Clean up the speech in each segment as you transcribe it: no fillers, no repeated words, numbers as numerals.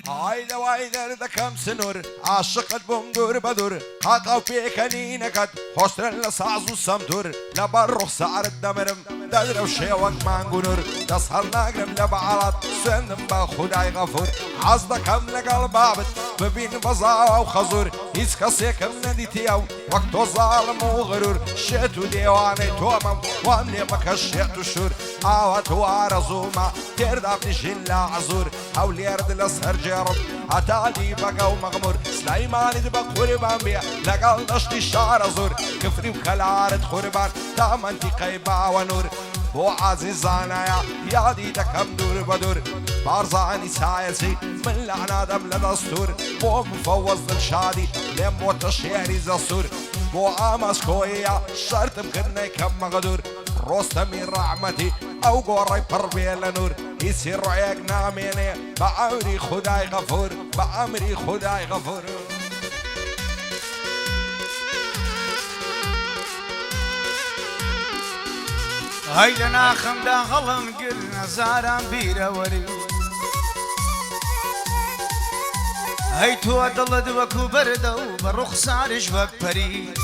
هاي لواي دردكم سنور عاشقت بمدور بدور قاقا بيكني نكد حسر لسعز السمدور لبرخ سعر الدمرم دادر وشيوك مانقنور تصهر ناقرم لبعرات سندم بخداي غفور عصدكم لقلب عبد ببين بزاو وخزور هيس كسيكم نديتيو وقتو ظالم وغرور شيتو ديواني تومم واملي مكشيتو شور عواتو عرزوما تردابني جلا عزور هولي يرد لسهر جرب عتالي بقى ومغمور سليمان دبق قربان بيا لقال نشتي شعر زور كفري وكالعارض قربان تامنتي قيبا ونور بو عزيزانا يا دي دكم دور بدور بارزاني سايسي من لعنة دم لدستور بو مفوز الشادي لموت الشعري زصور بو عامس كويا شرط بكرني كم مقدور رستمي رحمتي او قوري بربي لنور يصير رعيك ناميني بعمري خداي غفور بعمري خداي غفور هاي لنا خمدا غلم قلنا زاران بيرا وري هاي تو ضلد وكو بردو برخصار جبك بري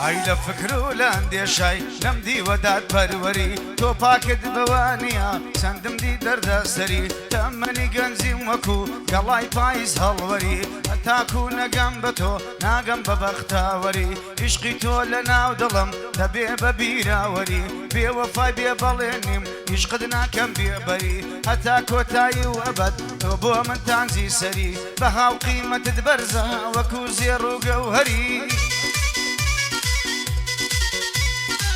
هاي لفكرو لاندي شاي لمدي وداد بروري تو باكد بوانيا سندم دي درد سري تمني قنزي وكو قلاي بايز هالوري تاكو نقم بتو ناقم ببختاوري عشقي تو لنا ودلم دبي ببيراوري بي وفاي بي بالينيم يشقدنا كم بي بري هتاكو تاي وابد توبو من تانزي سري بها وقيمة تدبرزه وكو زيرو قوهري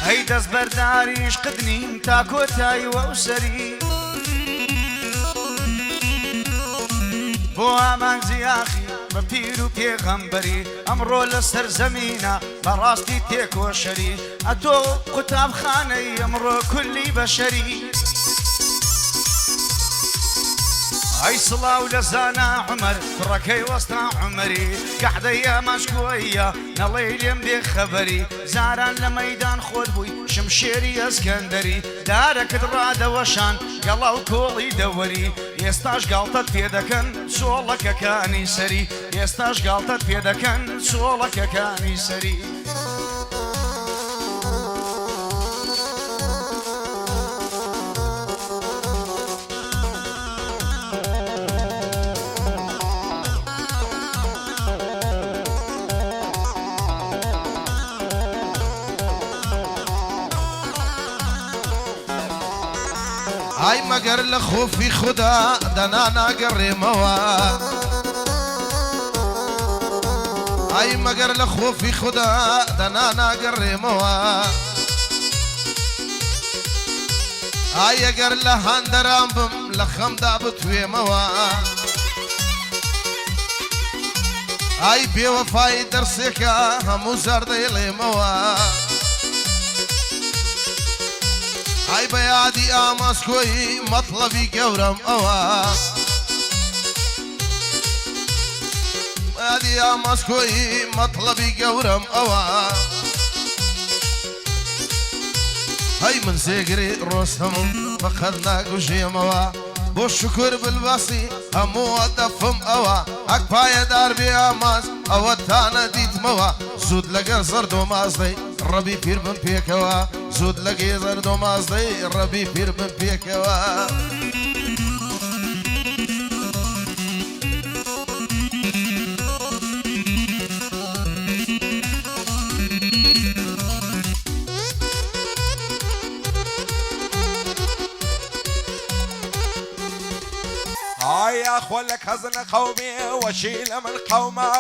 هاي دز برداري عشقدني تاكو تاي وسري بو امان زياخي ببيرو بيغمبري امرو لسر زمينة براستي تيكو شري اتو قتاب خاني امرو كلي بشري هاي صلاة ولزانا عمر فركي وسطنا عمري قاعدة يا مشكوية نليل يمدي خبري زاران لميدان خود بوي شمشيري اسكندري دارك درادة وشان قلو كولي دوري يستاش قلطت بيدكن سولك كاني سري يستاش قلطت بيدكن سولك كاني سري هاي مگر لخوفي خدا دنانا قرموا هاي مگر لخوفي خدا دنانا قرموا هاي اگر لهاندرام بم لخم دابت ويموا هاي بيوفاي درسيكا همو زردي ليموا هاي بيادي آماس كوي مطلبي قورم أوا بيادي آماس كوي مطلبي قورم أوا هاي من زيقري روسهم فخذنا قشيم أوا بالشكر بالباصي همو أدفهم أوا أكبايا دار بي آماس أوا تانا ديت موا زود لقر زردو مازدي ربي بير من بيكوا زود لقي زردو مازدي ربي بير من بيكوا هاي يا اخوة لك هزن قومي وشيل من قومه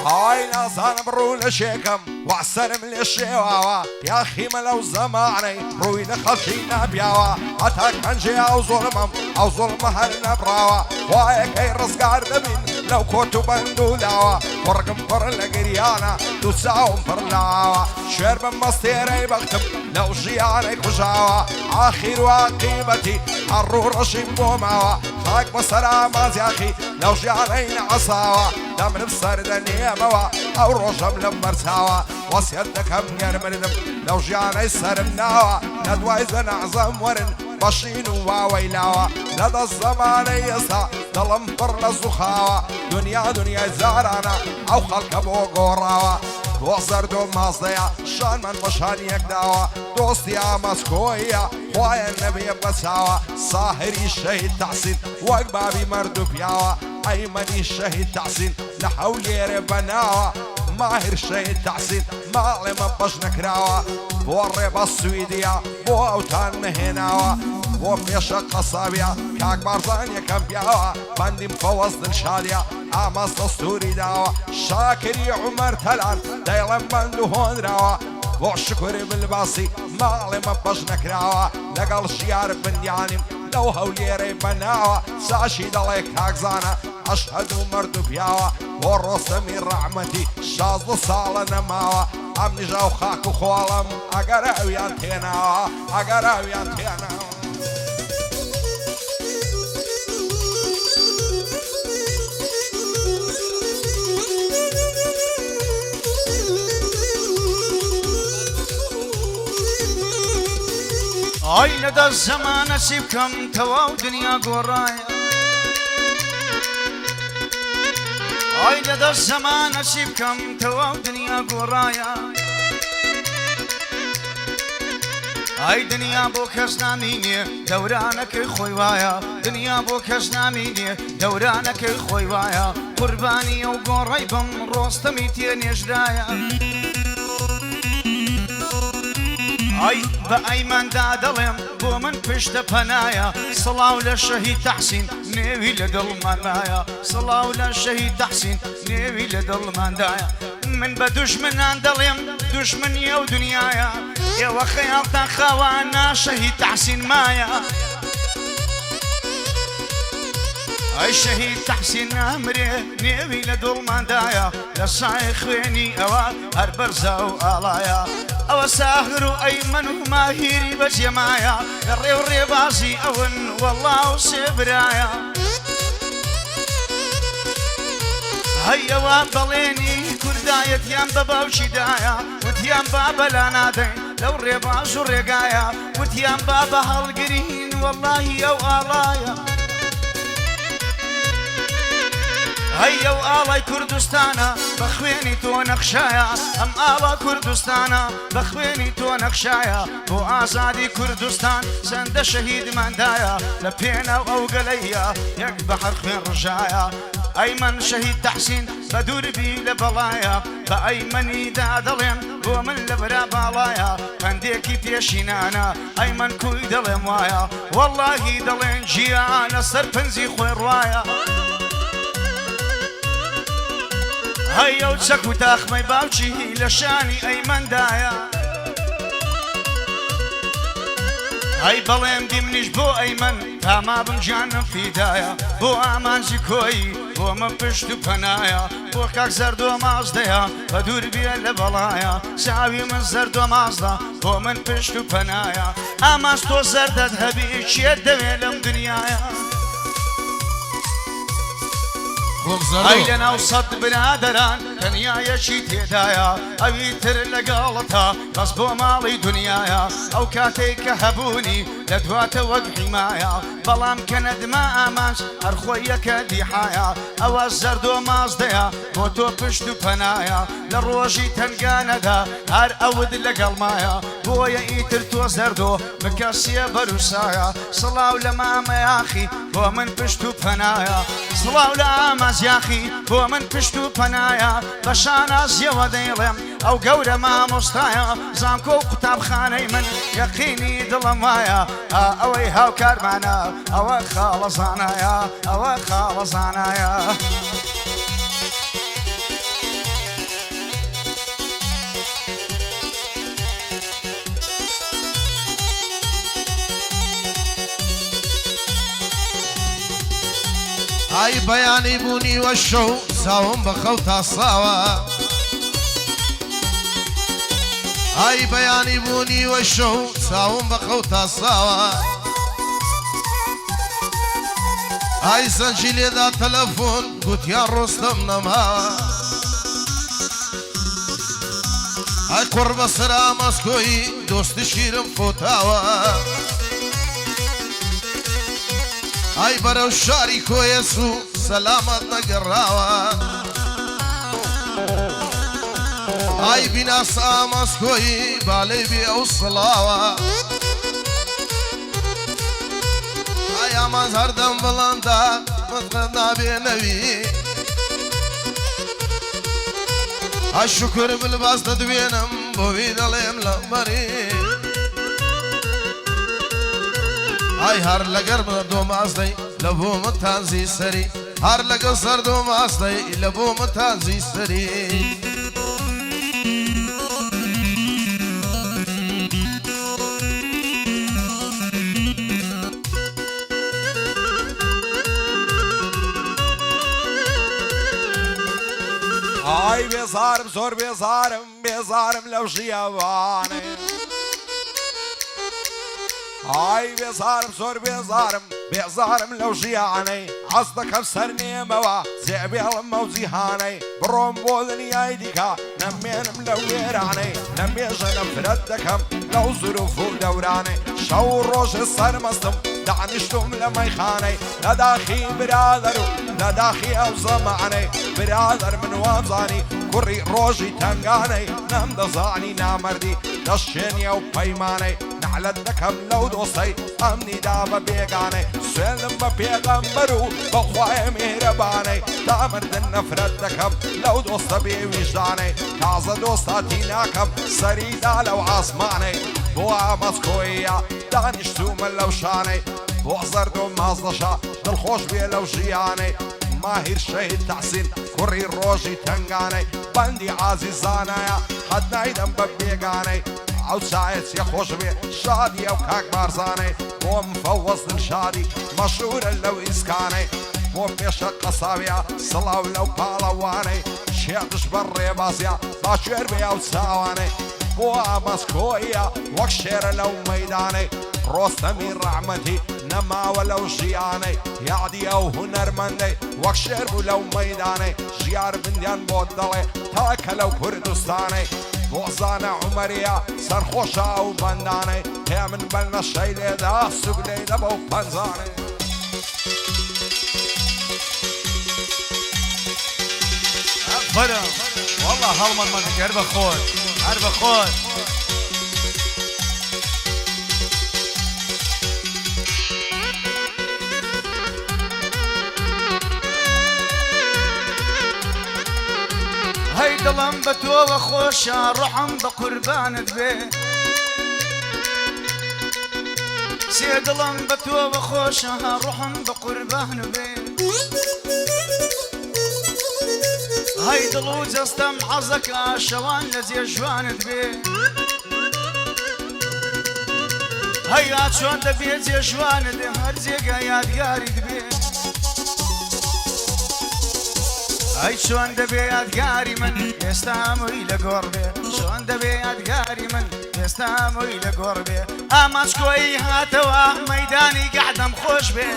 هاي نازان برو لشيكم وعسلم للشيواوا يا اخي ملو زماني روي لخلشينا بياوا عتاك منجي او ظلمم او ظلم هرنا براوا واي كي رزق عردبين لو كنتو بندولاوا ورقم فر لقريانا تساوم فرلاوا شرب مستيري بكتب لو جياني كجاوا اخير وقيمتي الرور رشيم بوماوا خاك بسلامات يا اخي لو جياني عصاوا دم نفسر دنيا موا او رجم لمرساوا وەسیەت دەکەم گەرمردم لەو ژیانەی سرم ناوە لە دوای زەنەعزەم وەرن بەشین و واوەی لاوە لە دەست زەمانەی ئێستا دڵم پڕ لە زوخاوە دنیا دنیای زارانە ئەو خەڵکە بۆ گۆڕاوە بۆ زەرد و مازدەیە شانمان بەشان یەکداوە دۆستی ئامەسکۆیە خوایە نەبێ بەچاوە ساحری شەهید تەحسین وەک بابی مەرد و پیاوە ئەیمەنی شەهید تەحسین لە هەولێرێ بەناوە ماهر شەهید تەحسین ماڵێمە بەش نەکراوە بۆ ڕێبە سویدیا بۆ ئەوتان نەهێناوە بۆ پێشە قەساویە کاک بارزان یەکەم پیاوە بەندیم فەوەز دڵشادیە ئاماس دەستوری داوە شاکری عومەر تەلان دەیڵەم بەند و هۆنراوە بۆ شکوری بلباسی ماڵێمە بەش نەکراوە لەگەڵ ژیار بندیانیم لەو هەولێرەی بەناوە ساشی دەڵێ کاکزانە ئەشهەد و مەرد و پیاوە بۆ ڕۆستەمی ڕەحمەتی 16 ساڵە نەماوە ئەم نژا و خاک و خۆڵم ئەگەر ئەویان تێناوە ئەگەر ئەویان تێناوە ئای لەدەست زەمانە چی بکەم تەواو دنیا گۆڕایە ئای لەدەست زەمانە چی بکەم تەواو دنیا گۆڕایە ئای دنیا بۆ کەس نامینێ دەورانەکەی خۆی وایە دنیا بۆ کەس نامینێ دەورانەکەی خۆی وایە قوربانی ئەو گۆڕەی بم ڕۆستەمی تێنێژرایە ئای بە ئەیماندا دەڵێم بۆ من پشتە پەنایە سڵاو لە شەهید تەحسین نێوی لە دڵماندایە سڵاو لە شەهید تەحسین نێوی لە دڵماندایە من بە دوژمنان دەڵێم دوژمنی ئەو دنیایە ئێوە خەیاڵتان خاوانە شەهید تەحسین مایە ئەی شەهید تەحسین نامرێ نێوی لە دڵماندایە لە سای خوێنی ئەوە هەر بەرزە و ئاڵایە ئەوە ساهر و ئەیمەن و ماهیری بەجێمایە لە ڕێو ڕێبازی ئەون وەڵڵاو سێبرایە هەیەوە بەڵێنی کوردایەتیان بە باوچیدایە وتیان با بەلا نادەین لەو ڕێباز و ڕێگایە وتیان با بە هەڵگرین وەڵڵاهی ئەو ئاڵایە هەیە و ئاڵای کوردستانە بە خوێنی تۆ نەخشایە ئەم ئاڵا کوردستانە بە خوێنی تۆ نەخشایە بۆ ئازادی کوردستان چەندە شەهیدماندایە لە پێناو ئەو گەلەیە یەک بەحەر خوێن ڕژایە ئەیمەن شەهید تەحسین بە دووربی لە بەڵایە بە ئەیمەنیدا دەڵێن بۆ من لە برا باڵایە پەندێکی پێشینانە ئەیمەن کوی دەڵێم وایە وەڵڵاهی دەڵێن گیانە سەر پنجی خۆی ڕوایە هەیە و چەک و تاخمەی باوچی لە شانی ئەیمەندایە هەی بەڵێم دیمنیش بۆ ئەیمەن تاما بمجانم فیدایە بۆ ئامانجی کۆی بۆ من پشت و پەنایە بۆ کاک زەردۆ مازدەیە بە دوور بێ لە بەڵایە چاوی من زەردۆ مازدە بۆ من پشت و پەنایە ئاماز تۆ زەردەت هەبی چێت دەوێ لەم دنیایە ئەی لە ناو سەد برادەران تەنیایەکی تێدایە ئەوی تر لەگەڵتە بەس بۆ ماڵی دنیایە ئەو کاتێک کە هەبوونی لە دواتە وەک حیمایە بەڵام کە نەدما ئامانج هەر خۆی یەکە دیحایە ئەوە زەردۆ مازدەیە بۆ تۆ پشت و پەنایە لە ڕۆژی تەنگانەدا هەر ئەود لەگەڵمایە بۆیە ئیتر تۆ زەردۆ بکەسیە بەروسایە سڵاو لە مامەیاخی بۆ من پشت و پەنایە سڵاو لە ئامازیاخی بۆ من پشت و پەنایە بە شانازیەوە دەیڵێم ئەو گەورە مامۆستایە زانکۆ و قوتابخانەی من یەقینی دڵم وایە ئەوەی هاوکارمانە ئەوە خاڵەزانایە ئەوە خاڵەزانایە ئای بەیانی بوونی وە شەو چاوم بە خەوتا ساوە ئای بەیانی بوونی وە شەو چاوم بە خەوتا ساوە ئای سەنجی لێدا تەلەفۆن گوتیان ڕۆستەم نەماوە ئای قڕ بە سرا مەسکۆیی دۆستی شیرم فۆتاوە ئای بەرەو شاری کۆیەس و سەلامەت نەگەڕاوە ئای بیناسا مەسکۆیی بالەی بێ ئەو سڵاوە ئای ئامانز هەردەم بڵەندە مەتقەت نابێنەوی ئای شوکر بلباس دەدوێنم بۆوی دەڵێم لەمبەری ئای هەر لەگەر دۆ مازدەی لە بۆ من تانزی سەری هەر لەگەڵ سەر دۆ مازدەی لە بۆ من تانزی سەری ئای بێزارم زۆر بێزارم بێزارم لەو ژیاوانێ ئای بێزارم زۆر بێزارم بێزارم لەو ژیانەی حەز دەکەم سەر نێمەوە جێبێڵم ئەو جیهانەی بڕۆم بۆ دنیای دیکە نەمێنم لەو وێرانەی نەمێژە نەفرەت دەکەم لەو زروف و دەورانەی شەو ڕۆژە سەرمەستم دانیشتم لە مەیخانەی لە داخی برادەر و لە داخی ئەو زەمانەی برادەر من وامزانی کوڕی ڕۆژی تەنگانەی نەمدەزانی نامەردی دەشێنیە و پەیمانەی نعلت دەکەم لەو دۆستەی ئەمنیدا بە بێگانەی سوێنم بە پێغەمبەر و بەخوایە مێرەبانەی دامردن نەفرەت دەکەم لەو دۆستە بێویژدانەی تازە دۆستاتی ناکەم سەریدا لەو ئاسمانەی بۆ ئامەسکۆیە دانیشتومە لەو شانەی بۆ زەرد و مازدەشە دڵخۆش بێ لەو ژیانەی ماهیر شەهید تەحسین کوڕی ڕۆژی تەنگانەی بەندی عازیزانایە قەت نایدەم بە بێگانەی ئەو چایەتیە خۆش بێ شادی ئەو کاک بارزانەی بۆ مفەوەزن شادی مەشهورە لەو ئیسکانەی بۆ پێشە قەساویە سڵاو لەو پاڵەوانەی شێتش بەر ڕێبازیە باکوێر بێ ئەو چاوانەی بۆ ئامەسکۆیە وەک شێرە لەو مەیدانەی ڕۆستەمی ڕەحمەتی نەماوە لەو ژیانەی یادی ئەو هونەرمەندەی وەک شێر بوو لەو مەیدانەی ژیار بندیان بۆ دەڵێ تاکە لەو کوردستانەی بۆ زانە عومەریە سەرخۆشە ئەو بەندانەی هێ من بەل نەشەی لێدا سوک دەیدە بەو پەنجانەی فرم والله هەڵمەن منك هەر بەخۆت هەر بەخۆت هەی دڵم بە تۆوە خۆشە ڕۆحم بە قوربانت بێ سێ دڵم بە تۆوە خۆشە ڕۆحم بە قوربان بێ هەی دڵ و جەستەم حەزەکە شەوان لە جێ ژوانت بێ هەیا چۆن دەبێ جێ ژوانت هەر جێگە یادگاریت بێ ئەی چۆن دەبێ یادگاری من ئێستا هەمووی لە گۆڕ بێ چۆن دەبێ یادگاری من ئێستا هەمووی لە گۆڕ بێ ئاماچکۆی هاتەوە مەیدانی گەحدەم خۆش بێ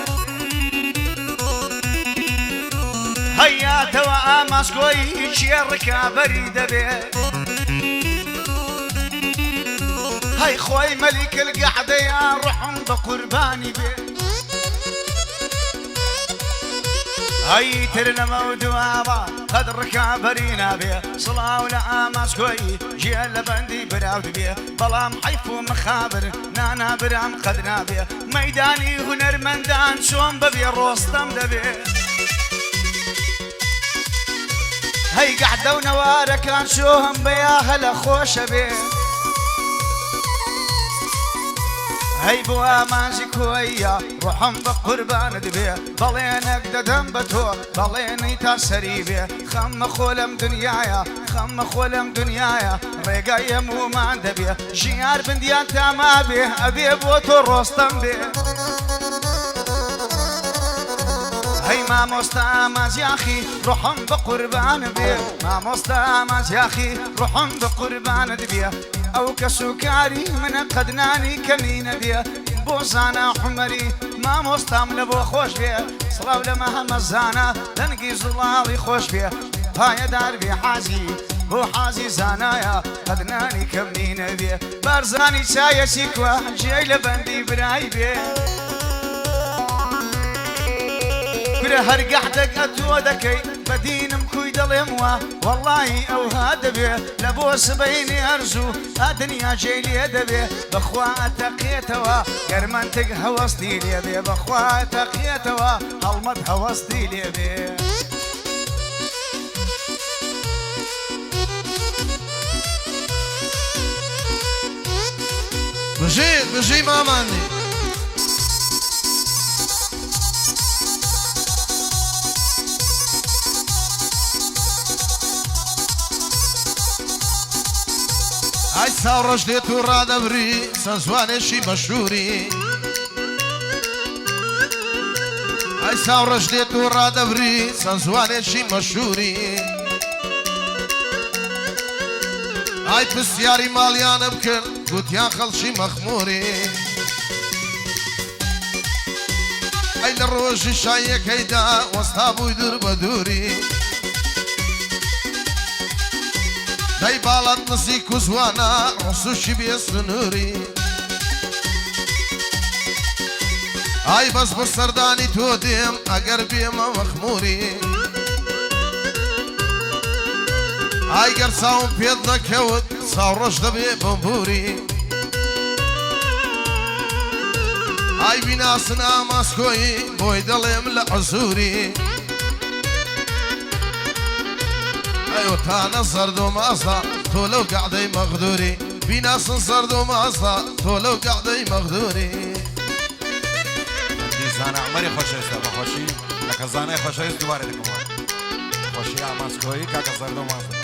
هەیاتەوە ئاماچکۆی هیچیە ڕکابەری دەبێ هەی خۆی مەلیکل گەحدەیە ڕۆحم بە قوربانی بێ هەی تر لەمە و دواوە قەد ڕکابەری نابێ سڵاو لە ئاماچکۆی گێ لە بەندی براود بێ بەڵام حەیف و مخابر نانا برام قەد نابێ مەیدانی هونەرمەندان چۆن بەبێ ڕۆستەم دەبێ هەی گەحدە و نەوارەکان شۆهم بەیا هەلە خۆشە بێ هەی بۆ ئامانجی کۆیە ڕۆحم بە قوربانت بێ بەڵێنێک دەدەم بە تۆ بەڵێنی تا سەری بێ خەممە خۆ لەم دنیایە خەممە خۆ لەم دنیایە ڕێگای هەموومان دەبێ ژیار بندیان تاما بێ ئەبێ بۆ تۆ ڕۆستەم بێ هەی مامۆستا ئامانجیاخی ڕۆحم بە قوربان بێ مامۆستا ئامانجیاخی ڕۆحم بە قوربانت بێ ئەو کەس و کاری منە قەدنانی کەمینە بێ بۆ زانە حومەری مامۆستام لە بۆ خۆش بێ سڵاو لەمە هەمە زانە دەنگی زڵاڵی خۆش بێ پایەدار بێ حازی بۆ حازی زانایە قەدنانی کەمنی نەبێ بارزانی چایەکی کوە جێی لە بەندی برای بێ کورە هەرگەحدەک ئەتۆ دەکەی بەدینم کوی دەڵێم وە وەڵڵاهی ئەوها دەبێ لە بۆ سبەینی هەرزوو ئادنیا جێی لێ دەبێ بەخوا ئەتەقێتەوە گەرمەنتێک هەوەستی لێ بێ بەخوا ئەتەقێتەوە هەڵمەت هەوەستی لێ بێ بژی مامانی ئای ساڕەش دێت و ڕادەبری سەنزوانێکی مەشهوری ئای ساڕەش دێت و ڕادەبری سەنزوانێکی مەشهوری ئای پرسیاری ماڵیانم کرد گوتیان خەڵکی مەخموری ئەی لە ڕۆژی شایەکەیدا وەستا بووی دوور بە دووری دەی باڵەت نزیک و زوانە ڕسوشی بێ سنووری ئای بەس بە سەردانی تۆ دێم ئەگەر بێمە مەخموری ئای گەر چاوم پێت نەکەوت چاوڕەش دەبێ بمبوری ئای بیناسن ئاماسکۆیی بۆی دەڵێم لە عەزووری ئەیۆتانە زەرد و مازدا تۆ لەو گەعدەی مەغدووری بیناسن زەرد و مازدا تۆ لەو گەعدەی مەغدووری زانە عمەری خۆشەویستە بەخۆشی لە کەزانای خۆشەویست دووبارە دەکەمەوە خۆشی ئاماسکۆیی کاکە زەرد و مازدا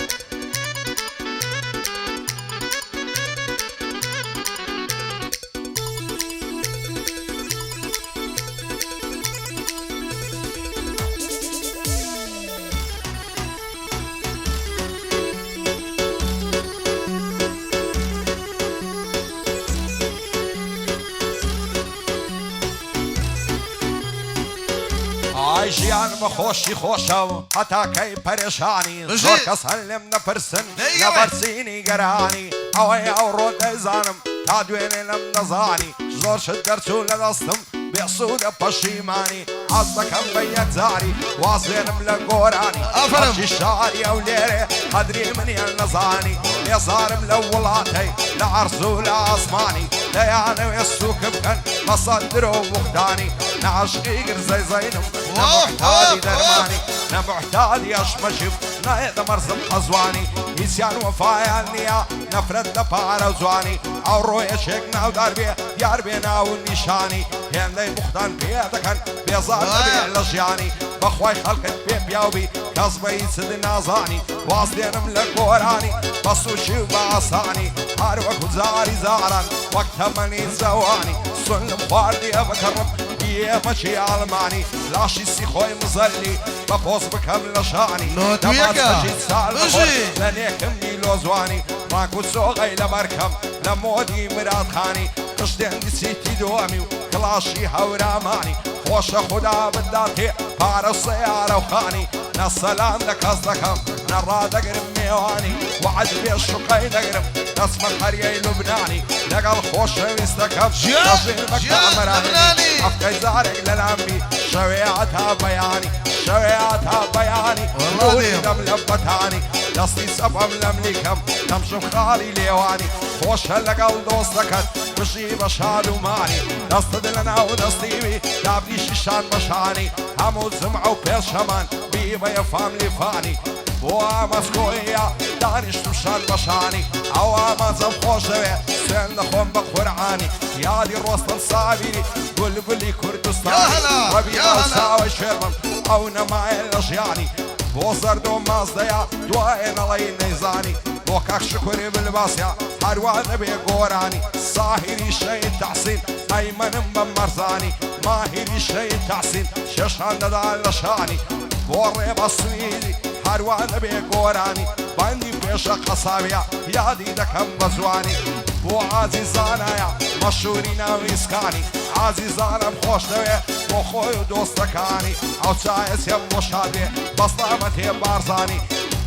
ئای ژیان بە خۆشی خۆشە و هەتاکەی پەرێشانی زۆر کەس هەر لێم نەپرسن لە بەرچینی گەرانی ئەوەی ئەوڕۆ دەیزانم تا دوێنێ لەم نەزانی زۆر شت دەرچوو لە دەستم بێسوودە پەشیمانی ئاز دەکەم بە یەکجاری وازێنم لە گۆرانی ئەفەرشی شاری ئەو لێرێ قەدری منیان نەزانی لێزارم لە وڵاتەی لە عەرز و لە ئاسمانی دەیانەوێ سووک بکەن بەسەد درۆ وەختانی نەعەشقی گرزەی زەینم نەمحتاجی دەرمانی نەمحتاجی ئەشمەشم نایەدە مەرزم حەزوانی هیچیان وەفایان نییە نەفرەت لە پارە و جوانی ئەو ڕۆیەشێک ناودار بێ یار بێ ناو نیشانی هێندەی موختان پێ دەکەن بێزار دەبێ لە ژیانی بەخوای خەڵکت پێ پیاوبی کەس بە هیچت نازانی واز دێنم لە گۆرانی بە سوشی و بە ئاسانی هەر وەکو جاری زاران وەک تەمەنی زەوانی سنم خواردیە بەکەڕم ئێمەچی ئاڵمانی لاشی سیخۆی مزەلی بە پۆز بکەم لە شانی دەمازەژی سال لە نێکم نیلۆزوانی ڕاک و سۆغەی لە بەرکەم لە مۆدی مرادخانی قشتێندی چیتی دۆمی و کڵاشی هەورامانی خۆشە خوددا بداتێ پارە سەیارە و خانی نەسەلام لە کەس دەکەم نەڕادەگرم میێوانی وعد بێ شوقەی دەگرم دەسمە قەریەی لوبنانی لەگەڵ خۆشەویستەکەم دەژێ بە کامەرانی ئەفکەی زارێک لە لامبی شەوێ ئاتا بەیانی شەوێ ئاتا بەیانی دەم لە بەتانی دەستی سەفەم لەم لیکەم دەمشم خاڵی لێوانی خۆشە لەگەڵ دۆستەکەت بژی بە شاد و مانی دەستت لە ناو دەستیوی دابنیشی شان بەشانی هەموو جمعە و پێشەمان بی بەیە فاملی فانی بۆ ئامەسکۆیە دانیشتم شان بەشانی ئەو ئامانجەم خۆش دەوێ سوێن دەخۆم بە قورعانی یادی ڕۆستن سابیری گولبلی کوردستانی ڕەبی ئەوساوی شێرمم ئەو نەمایە لە ژیانی بۆ زەرد و مازدەیە دوایە نەڵەی نەیزانی بۆ کاک شکوری بلباسیا هەروە نەبێ گۆرانی ساهیری شەی تەحسین ئەیمەنم بە مەرزانی ماهیری شەی تەحسین شێشان دەدا لە شانی بۆ ڕێ بە سویدی هەروە نەبێ گۆرانی بەندی پێشە قەساویە یادی دەکەم بە جوانی بۆ عازیزانایە مەشهوری ناویسکانی عازیزانم خۆش دەوێ بۆ خۆی و دۆستەکانی ئەو چایەسێم بۆ شادێ بەستامەت هێ بارزانی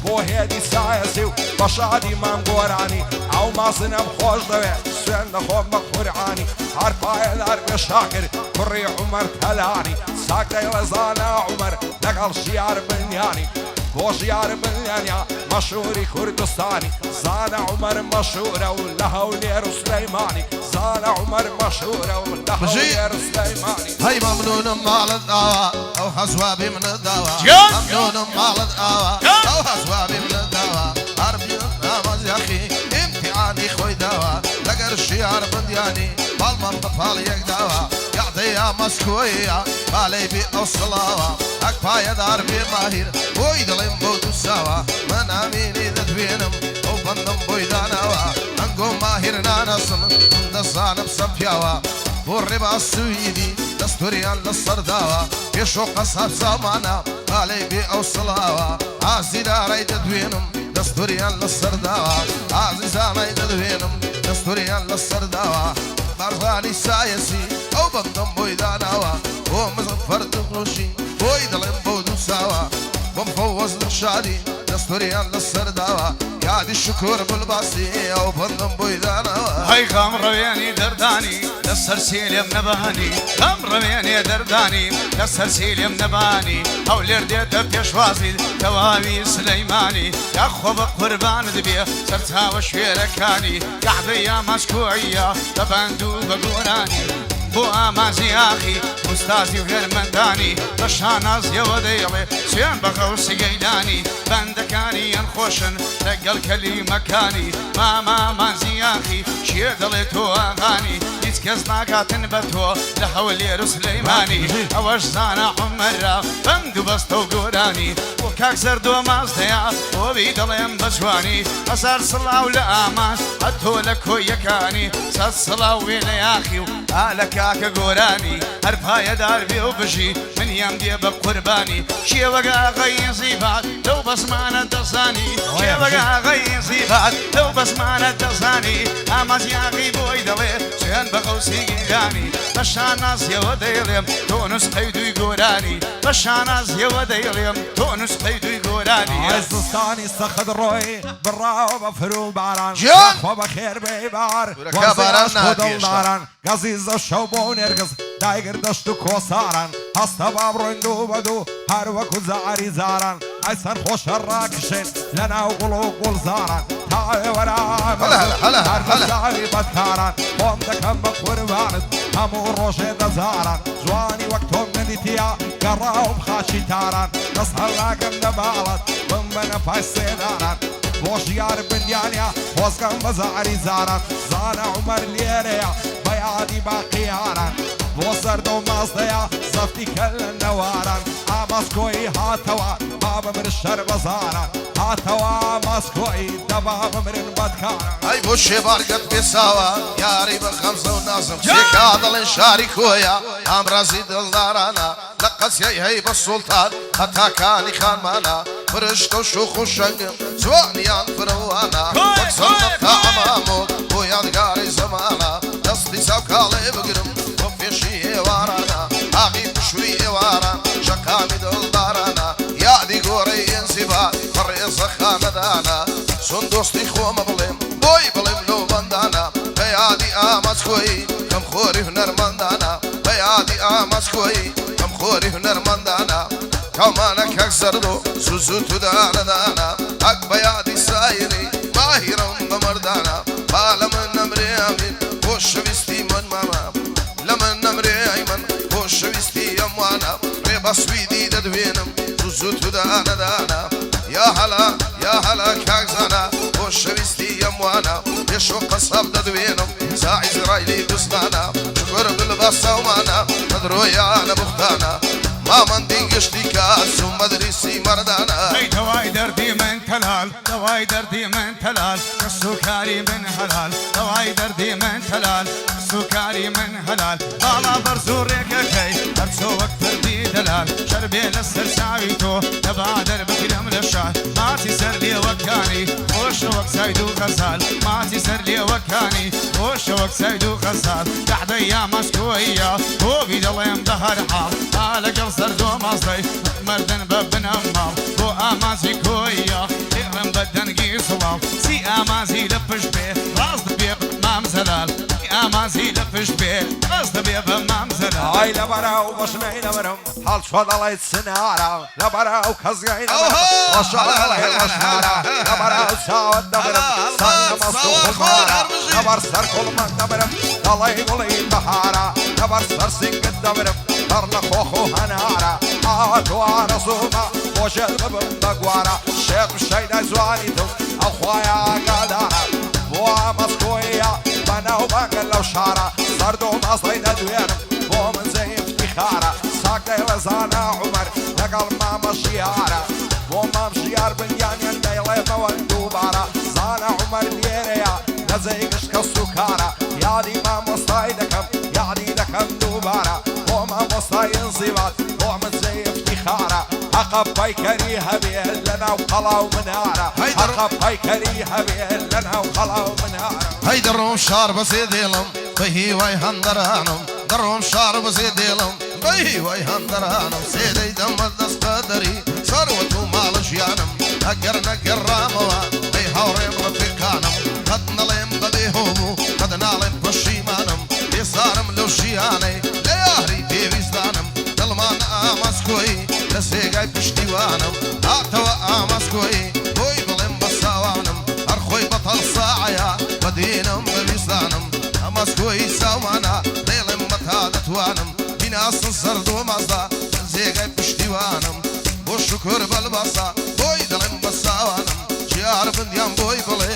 بۆ هێدی سایەسی و بە شادی مام گۆرانی ئەو ماسنەم خۆش دەوێت سوێن دەخۆم بە قورعانی هەر پایەدار بێ شاکر کوڕی عومەر تەلانی ساک دەیڵە زانا عومەر لەگەڵ ژیار بنیانی بۆ ژیار بنیانیا مەشهوری کوردستانی زانا عومەر مەشهورە و لە هەولێر و سلەیمانی زانا عومەر مەشهورە و لە هەولێر و سلەیمانی هەی مەمنونم ماڵت ئاوا ئەو هەزوابی منت داوا مەمنونم ماڵت ئاوا ئەو هەزوابی منت داوا هەربیت نامەزیەخی ئیمتیحانی خۆی داوا لەگەر شیار بندیانی باڵمان بە پاڵ یەک داوا یاعدەیە مەسکۆیە باڵەی بێ ئەو سڵاوە ئەک پایەدار بێ ماهیر بۆی دڵێم بۆ دووساوە من ئامینی دەدوێنم ئەو بەندم بۆی داناوە ئەنگۆ ماهیر نانەسم دەزانم سەپیاوە بۆ ڕێبا سویدی دەستوریان لە سەرداوە پێشۆ قەساب زامانە باڵەی بێ ئەو سڵاوە ئازیرارەی دەدوێنم دەستوریان لە سەرداوە ئازیزانەی دەدوێنم دەستوریان لە سەرداوە بارزانی سایەسی ئەو بەندم بۆی داناوە بۆ مزم فەردوڕۆشی بۆی دەڵێم بۆ دووساوە بۆم فەوەزن شادی دەستوریان لە سەرداوە یادی شکر بلباسی ئەو بەندم بۆی داناوە هەی خام ڕەوێنی دەردانی لەسەر سێلێم نەبانی خام ڕەوێنێ دەردانی لەسەر سێلێم نەبانی هەولێر دێتە پێشوازی تەواوی سلەیمانی یاخۆ بە قوربانت بێ سەرچاوە شوێرەکانی کەعبەی یا مەسکۆعیە بە بەند و بە گۆرانی بۆ ئامازی ئاخی ئوستازی و هێرمەندانی بە شانازیەوە دەیڵێ سوێن بە غەوسی گەیلانی بەندەکانی یان خۆشن لەگەڵ کەلیمەکانی مامازی ئاخی شێ دەڵێ تۆ ئاغانی هیچ کەس ناکاتن بە تۆ لە هەولێر و سلەیمانی ئەوەش زانە عومەرە بەند و بەستە و گۆرانی بۆ کاک زەردۆ مازدەیە بۆبی دەڵێم بە جوانی هەزار سڵاو لە ئاماز هەتۆ لە کۆیەکانی سەد سڵاو وێ لە یاخی و ئالە کاکە گۆرانی هەر پایەدار بێ و بژی منیان دێ بە قوربانی شێوەگە ئاغای زیبات لەو بەسمانە دەزانی شێوەگە ئاغای زیبات لەو بەسمانە دەزانی ئامازیاغی بۆی دەڵێ سوێن بە غەوسی گیلانی بە شانازیەوە دەیڵێم تۆ نوسخەی دوی گۆرانی بە شانازیەوە دەیڵێم تۆ نوسخەی دوی گۆرانی ئێزستانی سەخت ڕۆی بڕاوە بە فرو باران خۆ بە خێر بێبار دڵداران گەزیزە شەو بۆ نێرگز دایگر دەشت و کۆساران هەستە با بڕۆین دوو بە دوو هەر وەکو زاری زاران ئەی سەر خۆشە ڕاکشێن لە ناو گوڵ و گوڵزاران تاوێوەرامەزاری بەدکاران خۆم دەکەم بە قوربانت هەموو ڕۆژێ دەزاران جوانی وەک تۆم نەدیتیا گەڕاوم خاچی تاران دەست هەڵاگەم لە باڵت بم بەنە پای سێداران بۆ ژیار بندیانە خۆزگەم بە زاری زاران زانە عومەر لێرەیە بە یادی باقییاران بۆ سەردە و مازدەیە زەفتی کە لە نەواران ئاماسکۆی هاتەوە با بمر شەر بەزاران هاتەوە ماسکۆی دەبا بمرن بەدکاران ئەی بۆ شێبارگەت پێساوە یاری بە خەمزە و نازم چێکا دەڵێن شاری کۆیە ئامرازی دڵدارانە لە قەسیای هەی بە سوڵتان هەتاکانی خانمانە فرشتە و شوخ و شەنگم جوانیان فرەوانە وەک سەندەق تا ئەمامۆ بۆ یادگاری زەمانە دەستی چاو کاڵێ بگرم بۆ پێشی ئێوارانە ئاغی پشووی ئێواران شەقامی دڵدارانە یادی گۆڕەی ئێنزیبا بەڕێزە خانەدانە چۆن دۆستی خۆمە بڵێم بۆی بڵێم لەو بەندانە بە یادی ئامەچکۆی کەم خۆری هونەرمەندانە بە یادی ئامەچکۆی کەم خۆری هونەرمەندانە کەمانە کەک زەردۆ سوزو تودانەدانە ئەک بە یادی سایری ماهیرەم بە مەردانە با لە من نەمرێ ئەمین بۆ شەویستی من مامە لە من نەمرێ ئەیمن بۆ شەویستی ئەموانە ڕێ بە سویدی دەدوێنم سوزو تودانەدانە یا هەلا کاک زانە بۆ شەویستی ئەموانە پێشۆ قەسەب دەدوێنم سا ئیزرایلی دوستانە شکر بلبەسەومانە دەدرۆیانە بوختانە مامەندی گشتی کاس و مەدرسی مەردانە ئەی دەوای دەردی من تەلال دەوای دەردی من تەلال سوکاری من هەلال دەوای دەردی من تەلال سوکاری من هەلال باڵا بەرز و ڕێگەکەی هەرچۆ وەک پردی دەلال شەربێ لەسەر چاوی تۆ دەبا دەربگرم لە شار ماچی سەر لێوەکانی خۆشە وەک سەید و غەزال ماچی سەر لێوەکانی خۆشە وەک سەید و غەزال کەعبەی یا مەسکۆیە بۆبی دەڵێم بە هەر حاڵ لەگەڵ سەردۆ مازدەی مەردن بە بنەماڵ بۆ ئامازی کۆیە بێ بە مامزەرە ئای لە بەراو بەشنەی نەبرم هەڵچۆ دەڵێت سنارە لە بەراو کەسگای نەبرم بەشەڵێ بەشارە لە بەراو چاوت دەبرم سەنگە مەست و خمارە لەبەر سەر کوڵمەک دەبرم دەڵێ گوڵی بەهارە لەبەر سەر سینگت دەبرم بەر لە خۆخ و هەنارە ئاوا دوارە زوومە بۆژێت ببم بە گوارە شێت شەیدای زوانی دڵ ئەو خوایە ئاگادارە بۆ مەسکۆیە بەناو بەنگە لەو شارە سەرد و مەسڵی دەدوێنم بۆ من زەی افتیخارە ساک دەیڵێ زانە عومەر لەگەڵ مامە ژیارە بۆ مام ژیار بنیانیان دەیڵێمەوە دووبارە زانە عومەر لێرەیە نەجێی گشت کەس و کارە یادی مامۆستای دەکەم یادی دەکەم دووبارە بۆ مامۆستای ئینزیبات بۆ من زەی افتیخارە حەقە پەیکەری هەبێ لەناو قەڵاو منارە حەقە پەیکەری هەبێ لەناو قەڵاو منارە هەی دەڕۆم شار بەسێ دێڵم بە هیوای هەندەرانم دەڕۆم شار بەسێ دێڵم بە هیوای هەندەرانم سێدەی دەمە دەست بەدەری سەروەت و ماڵە ژیانم ئەگەر نەگەڕامەوە ئەی هاوڕێم ڕەفیقانم قەت نەڵێم بەبێ هۆبوو قەت ناڵێم پەشیمانم بێزارم لەو ژیانەی لە یاری پێویستانم دڵمان ئاماسکۆی لە سێگای پشتیوانم هاتەوە ئاماسکۆی بۆی بڵێم بە ساوانم هەر خۆی بەتەڵ ساعەیە بەدێنم بەویستانم ئەماسکۆی ساوانە دەیڵێم بەتا دەتوانم بیناسن سەرد و مەزدا سێگای پشتیوانم بۆ شکر بەلبەسە بۆی دەڵێم بە ساوانم ژیار بندیان بۆی بڵێ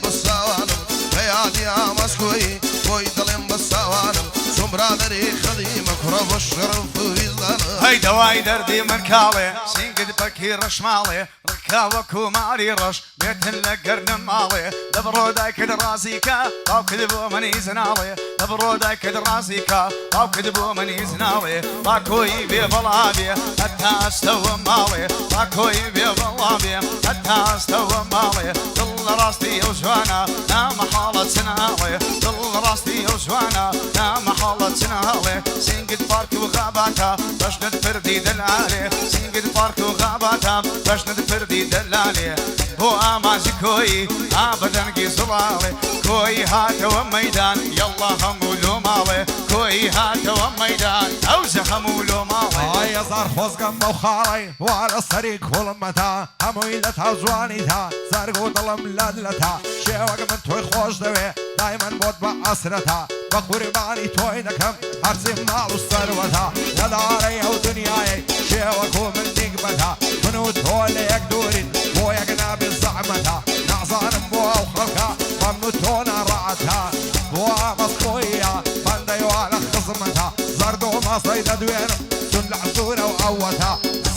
بە ساوانم بە یادی ئاماسکۆی بۆی دەڵێم بە ساوانم چۆن برادەری خەدیمە کوڕە بە شەرف و ویزانم هەی دەوای دەردی من کاڵێ سینگت بەکی ڕەشماڵێ ڕکاوە کوماری ڕەش بێتن لە گەرنم ماڵێ لە بڕۆدای کرد ڕازیکە باو کرد بۆ منی زناڵێ لە بڕۆدای کرد ڕازیکە باو کرد بۆ منی زناڵێ با کۆی بێ بەڵابێ هەتا ئەستەوە ماڵێ با کۆی بێ بەڵابێ هەتا ئەستەوە ماڵێ دڵ لە ڕاستی ئەو جوانە نامەحاڵە چناڵێ دڵ لە ڕاستی ئەو جوانە نامەحاڵە چناڵێ سینگت پارک و غاباتە بەشنت پردی دەلالێ سینگت پارک و غاباتە بەشنت پردی دەلالێ بۆ ئاماژی کۆی ئابەدەنگی زوڵاڵێ کۆی هاتەوە مەیدان یەڵڵا هەموو لۆ ماڵێ کۆی هاتەوە مەیدان ئەوزە هەموو لۆ ماڵێ ئای هەزار خۆزگەم بەو خاڵی وا لە سەری کوڵمەتا هەمووی لە تا جوانیتا زەرگ و دڵم لەدلەتا شێوەگە من تۆی خۆش دەوێ دایمەن بۆت بە ئەسرەتا بە قوربانی تۆی دەکەم هەرچی ماڵ و سەروەتا لەدارەی ئەو دنیای شێوەک و من نیگبەتا من و تۆ لە یەک دوورین بۆ یەک نابێ زەحمەتا نازانم بۆ ئەو خەڵکە من و تۆ ناڕەعەتا بۆ ئامەسکۆیە بەندەیوا لە خزمەتا زەرد و مەسەی دەدوێنم چون لە عزورە و ئەوەتا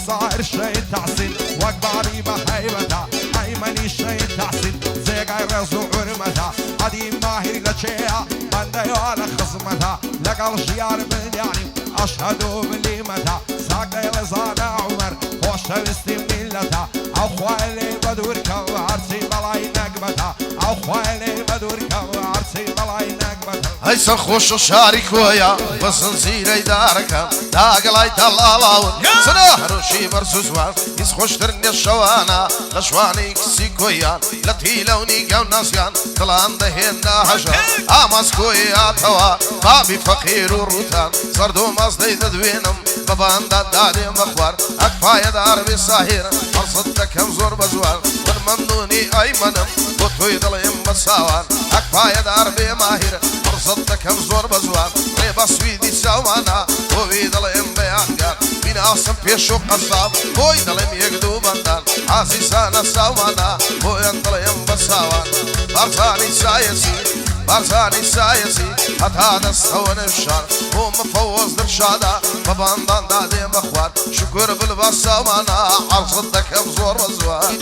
سائر شەی تەحسین وەک باری بە هەیبەتا ئەیمەنی شەی تەحسین زێگای ڕێز و عورمەتا عەدی ماهیر لە چێە بەندەیوا لە خزمەتا لەگەڵ ژیار بنیانیم ئەشهەد و بلیمەتا ساک دەیڵێ زانە عومەر خۆشەویستی میلەتا ئەو خوای لێ بەدوورکەوە هەرچی بەڵای نەکبەتا ئەو خوای لێ بەدوورکەوە هەرچی بەڵای نەکبەتا هەی سەرخۆش و شاری کۆیە بە زنجیرەی دارەکەم داگەڵای تەڵاڵاون سرە هەروشی بەرسوزوان هیچ خۆشتر نیە شەوانە لە شوانی کسی کۆیان لە تیلەونی گەو ناسیان دڵان دەهێندا هەژە ئاماسکۆی هاتەوە بابی فەقیر و ڕوتان زەرد و مەزدەی دەدوێنم بە باندا دادێم بە خوار ئەکپایە داربێ ساهێر هەڵسەد دەکەم زۆر بە جوان من مەمنونی ئەیمەنم بۆ تۆی دڵێم بە ساوان ئەکپایە داربێ ماهیر هەڵسەد دەکەم زۆر بە جوان ڕێ بە سویدی چاوانە بۆوی دڵێم بەیانگار بیناسم پێش و قەساب بۆی دڵێم یەک دوو بەندان عەزیزانە ساوانە بۆیان دڵێم بە ساوان بارزانی سایەسی بارزانی سایەسی هەتا دەستەوە نەشار بۆ مەفەوەز دڕشادا بە بانداندا دێم بە خوار شکر بلبە ساوانە عەرزت دەکەم زۆر بە جوان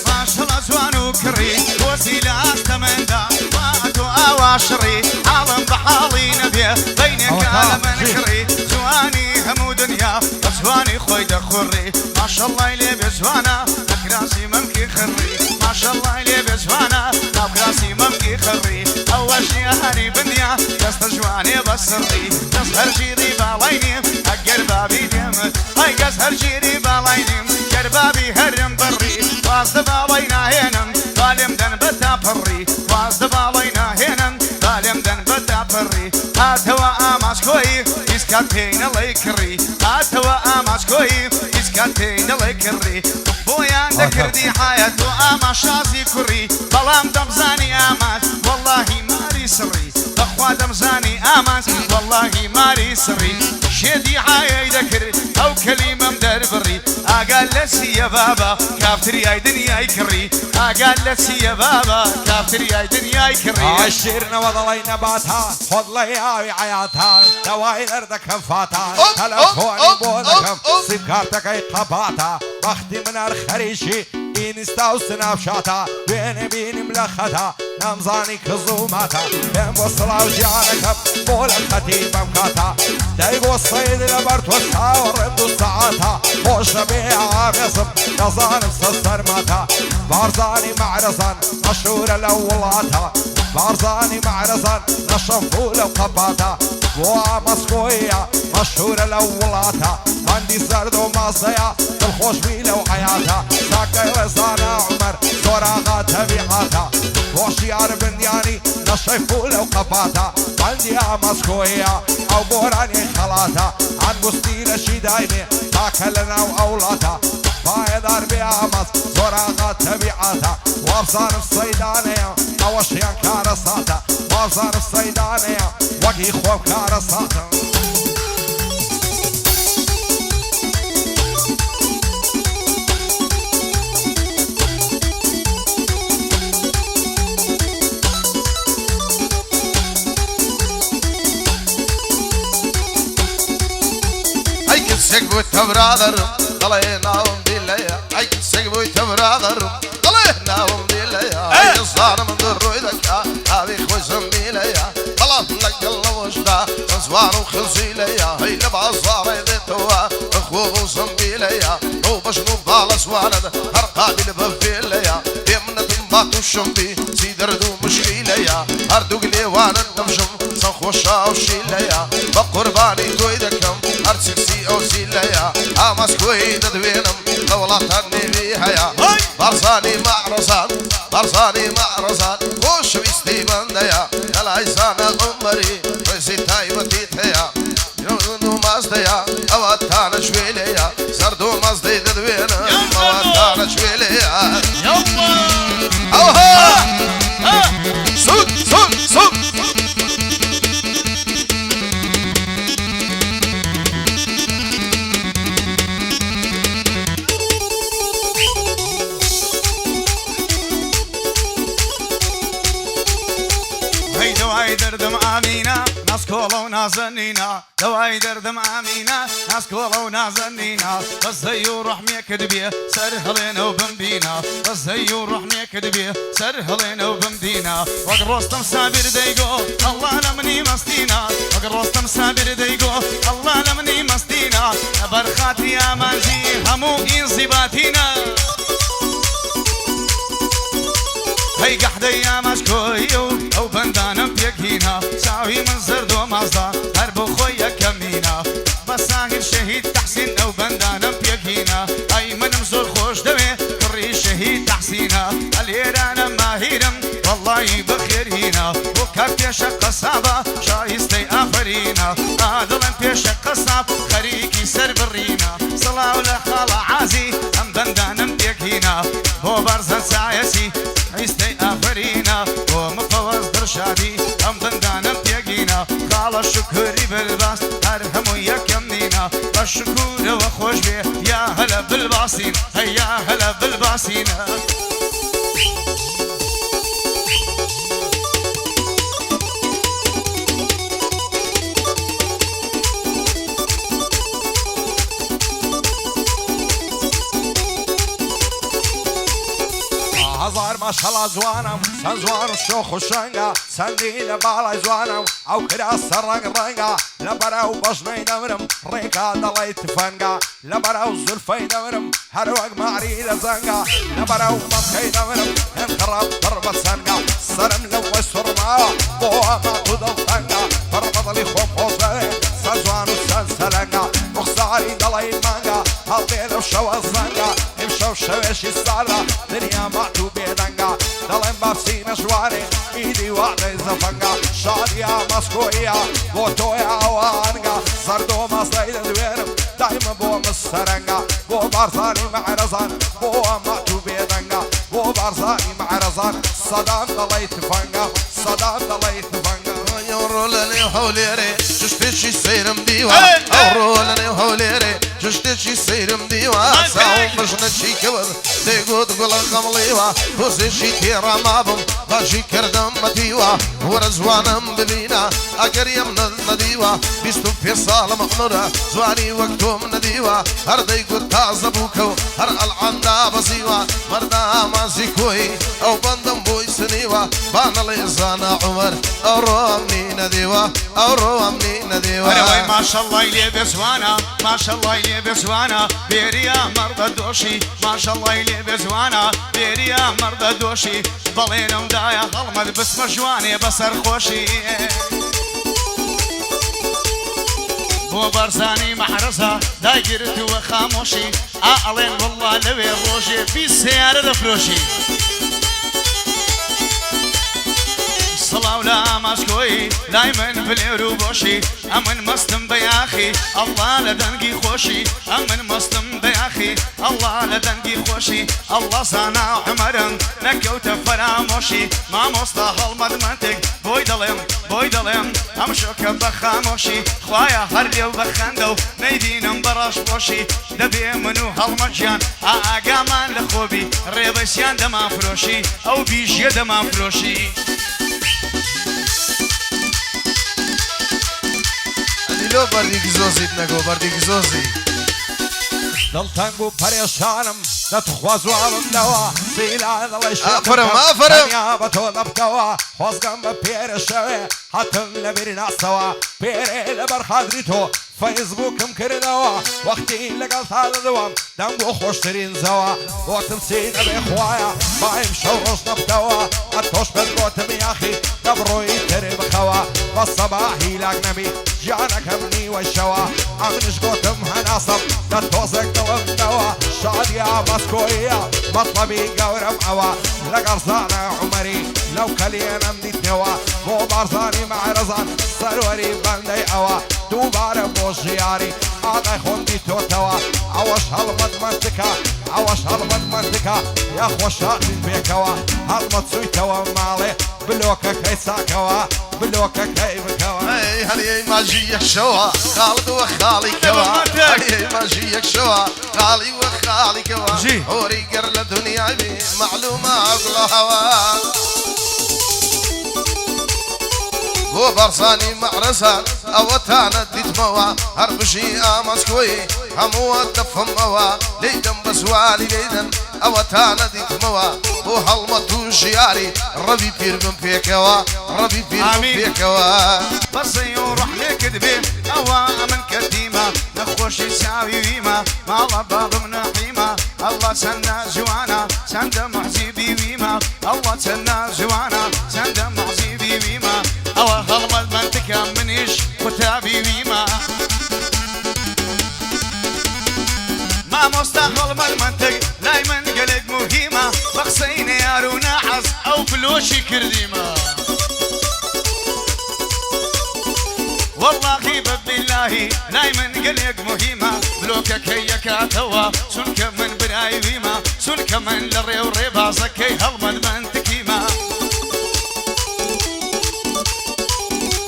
ماشەڵە جوان و کڕی وەزی لە ئاستەمەندا واتۆ ئاوا شڕی حاڵم بە حاڵی نەبێ بەینێکە لە من کڕی جوانی هەموو دنیا بە جوانی خۆی دەخوڕی ماشەڵڵای لێ بێ جوانە نەکراسی مەمکی خڕی ماشەڵڵای لێ بێ جوانە ناوکراسی مەمکی خڕی ئەوەشی هەری بنیا دەستە جوانێ بە سڕی دەست هەرگیری باڵای نیم ئەگەر بابی دێمت ئەی گەس هەرگیری باڵای نیم گەر بابی هەرم بڕی وازدە باڵای ناهێنم بالێم دەن بە تاپەڕی وازدە باڵای ناهێنم بالێم دەن بە تاپەڕی هاتوا ئاماچکۆی هیچکات پێی نەڵێی کڕی هاتەوە ئاماچکۆی هیچکات پێی نەڵێی کڕی بۆیان دەکردی حایەت و ئاما شازی کوڕی بەڵام دەمزانی ئاماچ وەڵڵاهی ماری سڕی بەخوا دەمزانی ئاماچ وەڵڵاهی ماری سڕی شێدی حایەی دەکرد ئەو کەلیمەم دەربڕی ئاگال لە چییە بابا کافتریای دنیای کڕی ئاگال لە چییە بابا کافتریای دنیای کڕی عشرنەوە دەڵی نەباتها خۆت لە یاوی عەیاتها دەوای دەردەکەم فاتە تەلەفۆنی بۆ دەکەم سیم کارتەکەی قەباتە بەختی منار خەریشی ئینستا و سناپشاتە دوێنێ بینیم لە خەتا نەمزانی کز و ماتە پێم بۆ سڵاو ژیانەکەم بۆ لە خەتی بەم کاتە دەی بۆ سەید لەبەر تۆ چاوەڕێم دوو سەعاتە خۆشە بێ ئامێزم دەزانم سەرماتە بارزانی مەعرەزان مەشهورە لەو وڵاتە بارزانی مەعرەزان نەشەمفوو لەو قەپاتە بۆ ئامەسکۆیە مەشهورە لەو وڵاتە مەندی زەرد و مازەیە دڵخۆشبی لەو حەیاتە ساکەی ڕێزانە عومەر زۆر ئاغا تەبیعاتە بۆ شیار بندیانی نەشەیفوو لەو قەپاتە مەندی ئامەسکۆیە ئەو بۆرانی خەڵاتە ئەنگوستی لەشی دایمێ تاکە لەناو ئەوڵاتە پایەدار بێ ئامەس زۆر ئاغا تەبیعاتە وابزانم سەیدانەیە ئەوەشیان کارە ساتە وابزانم سەیدانەیە وەکی خۆم کارە ساتە سيقبوي تبرادر قلي ناوم بيليا اي سيقبوي تبرادر قلي ناوم بيليا اي صار من ضرو ايدك هذي خوزم بيليا طلب لك الله وجدا صوار وخلصي ليا هي لبع صار يدتوا اخوه وصنبيليا هو بشنو بالس واند هرقابي لبفيليا يمنا تنبات الشمبي سيدردو مشكيليا هردو قلي وانا نمشم صنخوشا وشيليا بقرباني قويدكم هرسكسي او سيليا امس قويد دوينم لولاتني بيهيا برصاني معرصان برصاني معرصان وش بيستي بنديا العيسان عمري ريسي تايبتي تيا يوزنو مازديا اواتانا شويليا سردو مازدي دوينم اواتانا شويليا اوها سود سود سود دواي دردم آمينة ناس كولا ونازنينا دواي دردم آمينة ناس كولا ونازنينا بس زيو روح ميكدبيه سرهلين وبنبينا بس زيو روح ميكدبيه سرهلين وبنبينا وقت رستم سابر ديقو الله لمني مستينا وقت رستم سابر ديقو الله لمني مستينا برخاتي يا مانجي همو انزباتينا هي قحدي يا مشكويو او بندانم بيكينا ساوي من زردو مازدا هربو خويا كمينا بساهر شهيد تحسين او بندانم بيكينا اي من مزور خوش دوي كري شهيد تحسينا الهيرانا ماهيرم والله بخير هنا وكاب بيشق قصابة شايستي آخرينا آدلن بيشق قصاب خريكي سر برينا صلاة ولخالة عازي ام بندانم بيكينا هو برزن سايسي عيستي آفرينا ومفوز درشادي هم بندانم بيقينا خال الشكري بالباس هرهم ويكمنينا الشكور وخوش بيه يا هلا بالباسين هيا هلا بالباسين هزار ماشاءالله زوانم سن زوان وشوخ وشنقة سندي لبالاي زوانم او كراس الرق رنقة لبراو بجني دمرم ريكا دلي تفنقة لبراو زلفي دمرم هروق معري لزنقة لبراو مسخي دمرم انقرب ضربة سنقة سرم لو سرما بوها ما تدل طنقة فربط لي خوف وزي سن زوان وسن سلنقة رخصاري دلي المانقة هالديل وشو الزنقة امشو بەو شەوێشی ساڵە دنیا مات و بێدەنگە دەڵێن بابچینە ژوانێ ئیدی واتەی زەفەنگە شادیا مەسکۆیە بۆ تۆی ئاوانگە زەردۆ مەسڵەی دەدوێنم دایمە بۆ مستەرەنگە بۆ بارزانی مەعرەزان بۆ مات و بێدەنگە بۆ بارزانی مەعرەزان سەدام دەڵێی تفەنگە سەدام دەڵێی تفەنگە ئەوڕۆ لە نێو هەولێرێ شتێکی سەیرم دیوە ئەوڕۆ لە نێو هەولێرێ شتێکی سەیرم دیوە ساوم بژنەکی کەوت دەیگوت گوڵە خەمڵیوە دۆزێکی تێڕا مابم باشی کردم مەتیوە وەرە زوانم ببینە ئەگەر یم نەدیوە 25 ساڵم عمرە جوانی وەک تۆم نەدیوە هەر دەیگوت تازە بووکە و هەر ئەلعاندا بەزیوە مەردا ئامانزی کۆی ئەو بەندم بۆی سنیوە بانەڵێ زانە عومەر ئەوڕۆم نەدیوە ئەوڕۆم نەدیوە ماشەڵڵای لێ بێزوانە ماشەڵڵای لێ بێزوانە بێریە مەردە دۆشی ماشەڵڵای لێ بێزوانە بێریە مەردە دۆشی بەڵێنمدایە هەڵمەت بسمە جوانێ بەسەر خۆشی بۆ بەرزانی مەحرەزە داگیرتووە خامۆشی ئەڵێن وەڵڵا لەوێ ڕۆژێ 20 سیارە دەفرۆشی سڵاو لە ئاماسکۆی لای من بلێر و بۆشی ئەمن مەستم بەیاخی ئەڵڵا لە دەنگی خۆشی ئەمن مەستم بەیاخی ئەڵڵا لە دەنگی خۆشی ئەڵڵا زانا عومەرم نەکەوتە فەرامۆشی مامۆستا هەڵمەد منتێک بۆی دەڵێم ئەم شۆکە بە خامۆشی خوایە هەر لێو بەخەندە و نەیبینم بەڕاش بۆشی دەبێ من و هەڵمەجیان ئاگامان لە خۆبی ڕێبەسیان دەمافرۆشی ئەو بیژیە دەمافرۆشی لۆ بەردێکی زۆزیت نەگۆ بەردێکی زۆزی دڵتەنگ و پەرێشانم دەتخوازوامم لەوە سیلا دەڵێ ئافرم ئافرم بە تۆ دەبکەوە خۆزگەم بە پێرە شەوێ هاتم لە بیری ناسەوە پێرێ لەبەر خادری تۆ فەیسبووکم کردەوە وەختی لەگەڵ تا دەدەوەم دەم بۆ خۆشترین زەوە بۆتم چی نەبێ خوایە بایم شەو ڕۆژ نەبکەوە ئەتۆش پێت گۆتم یاخی دەبڕۆی تر بخەوە بە سەباهی لاک نەبی ژیانەکەم نیوە شەوە ئەمنش گۆتم هەناسم لە تۆزێک دەوەمدەوە شادیا مەسکۆیە مەطلەبی گەورەم ئەوە لەگەڵ زانە عومەری لەو کەلێنەم دیتنەوە بۆ بارزانی مەعرەزان سەروەری بەندەی ئەوە دووبارە بۆ ژیاری ئاقای خۆم دیتۆتەوە ئەوەش هەڵمەت منتکە ئەوەش هەڵمەت منتکە یا خۆشحاڵین بێکەوە هەڵمەت چوویتەوە ماڵێ بلۆکەکەی چاکەوە بلۆکەکەی بکەوە هەریەی ماژی یەکشەوە خاڵدووە خاڵیکەوە هەریەی ماژی یەکشەوە خاڵی وە خاڵیکەوە هۆری گەر لە دنیای بی معلومە گوڵەهەوە بۆ بەرزانی مەعرەزان ئەوەتانە دیتمەوە هەر بژی ئاماسکۆی هەمووە دەفەمەوە لێدەم بە سوالی لێدەن ئەوەتانە دیتمەوە بۆ هەڵمەت و ژیاری ڕەبی پیر بم پێکەوە ڕەبی پیر بم پێکەوە بەسەی و ڕەحمێکت بێ ئەوە من کردیمە نەخۆشی چاوی ویمە ماڵە بابم نەحیمە ئەڵڵا چەندە جوانە چەندە مەحزی بیویمە ئەڵڵا چەندە جوانە چەندە مەحزی بیویمە ئەوە هەڵمەت منتکە منیش قوتابی ویمە مامۆستا هەڵمەت منتک لای من گەلێک موهیمە بە قسەی نەیار و نەحەز ئەو فلۆشی کردیمە واللهی بەبیلاهی لای من گەلێک موهیمە بلۆکەکەی یەکاتەوە چونکە من برای ویمە چونکە من لە ڕێو ڕێبازەکەی هەڵمەت منتکیمە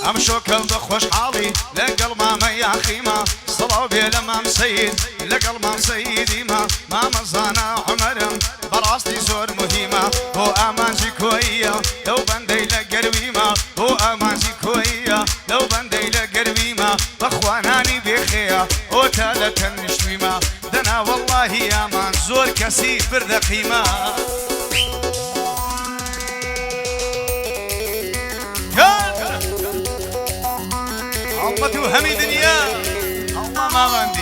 ئەم شۆکەم بە خۆشحاڵی لەگەڵ مامە یاخیمە سڵاو بێ لە مام سەید لەگەڵ مام سەیدیمە مامەزانە عومەرم بەڕاستی زۆر موهیمە بۆ ئامانجی کۆیە لەو بەندەی لە گەرویمە بۆ ئامانجی کۆیە لەو بەندەی لە گەرویمە بەخوانانی بێخەیە ئۆتە لە تەنیشتویمە دەنا وەڵڵاهی ئامان زۆر کەسی بردە قیمە هەڵمەت و هەمی دنیا ئەڵڵا ماوەندی